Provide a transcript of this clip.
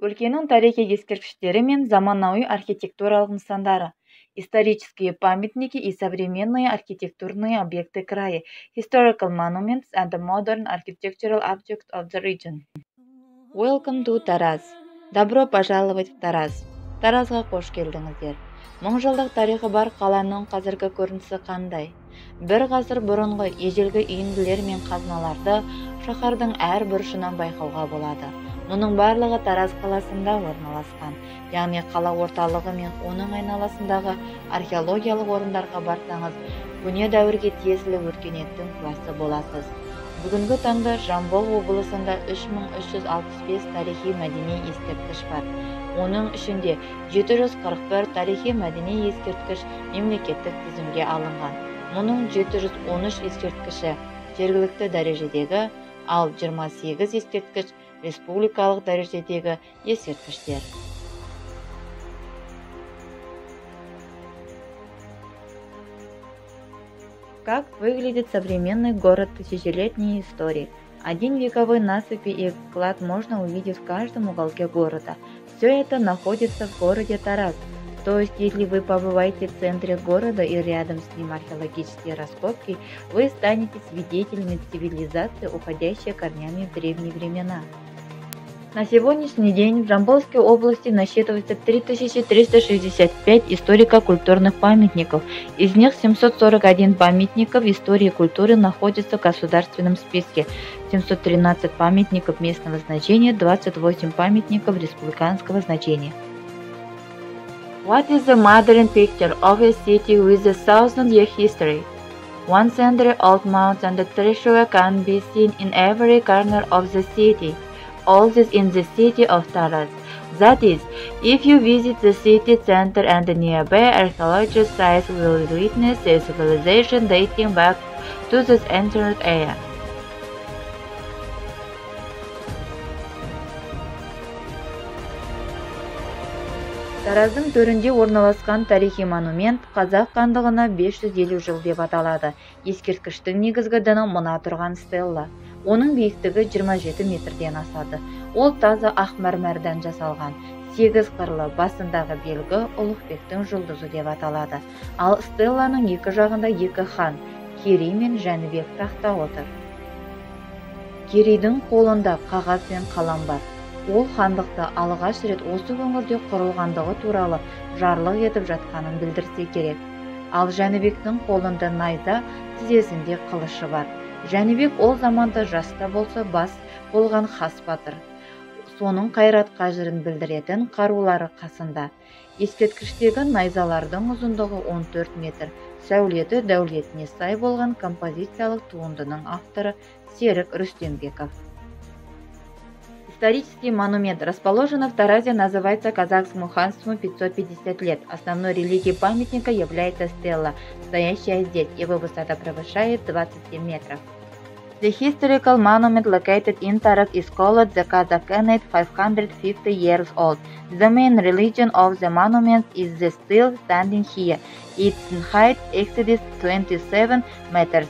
Өлкенің тарихи ескерткіштері мен заманауи архитектуралық нысандары. Исторические памятники и современные архитектурные объекты края. Historical monuments and the modern architectural objects of the region. Welcome to Тараз. Добро пожаловать в Тараз. Таразға қош келдіңіздер. 1000 жылдық тарихы бар қаланың қазіргі көрінісі қандай? Бір ғасыр бұрынғы ежелгі үйінділер мен қазыналарды шаһардың әр бұрышынан байқауға болады. Мұның барлығы Тараз қаласында орналасқан, яғни қала орталығы мен оның айналасындағы археологиялық орындарға барсаңыз, көне дәуірге тиесілі өркениеттің куәсі боласыз. Бүгінгі таңда Жамбыл облысында 3365 тарихи мәдени ескерткіш бар. Оның ішінде 741 тарихи мәдени ескерткіш мемлекеттік тізімге алынған. Мұның 713 ескерткіші жергілікті дәрежедегі, ал 28 ескерткіш республикалық дәрежедегі ескерткіштер. Как выглядит современный город тысячелетней истории? Один вековой насыпи и склад можно увидеть в каждом уголке города. Все это находится в городе Тараз. То есть, если вы побываете в центре города и рядом с ним археологические раскопки, вы станете свидетелями цивилизации, уходящей корнями в древние времена. На сегодняшний день в Жамбылской области насчитывается 3365 историко-культурных памятников. Из них 741 памятников истории и культуры находятся в государственном списке, 713 памятников местного значения, 28 памятников республиканского значения. What is the modern picture of a city with a 1000-year history? 1 century-old mounds and treasure can be seen in every corner of the city. All this in the city of Taraz. That is, if you visit the city center and the nearby archaeological sites, you will witness a civilization dating back to this ancient era. Тараздың төрінде орналасқан тарихи монумент қазақ хандығына 550 жыл деп аталады. Ескерткіштің негізгі діні мына тұрған стелла. Оның биіктігі 27 метрден асады. Ол таза ақ мәрмәрден жасалған. 8 қырлы, басындағы белгі Ұлықбектің жұлдызы деп аталады. Ал стелланың екі жағында екі хан, Керей мен Жәнібек тақта отыр. Керейдің қолында қағаз бен қалам бар. Ол хандықты алғаш рет осы өңірде құрылғандығы туралы жарлық етіп жатқанын білдірсе керек. Ал Жәнібектің қолында найза, тізесінде қылышы бар. Жәнібек ол заманда жаста болса бас болған хас батыр. Соның қайрат қажырын білдіретін қарулары қасында. Ескерткіштегі найзалардың ұзындығы 14 метр. Сәулеті дәулетіне сай болған композициялық туындының авторы Серік Рүстембеков. Исторический монумент, расположенный в Таразе, называется Казахскому ханству 550 лет. Основной реликвией памятника является стелла, стоящая здесь. Его высота превышает 27 метров. The historical monument located in Taraz is called the Kazakhanate 550 years old. The main religion of the monument is the still standing here. Its height exceeds 27 meters.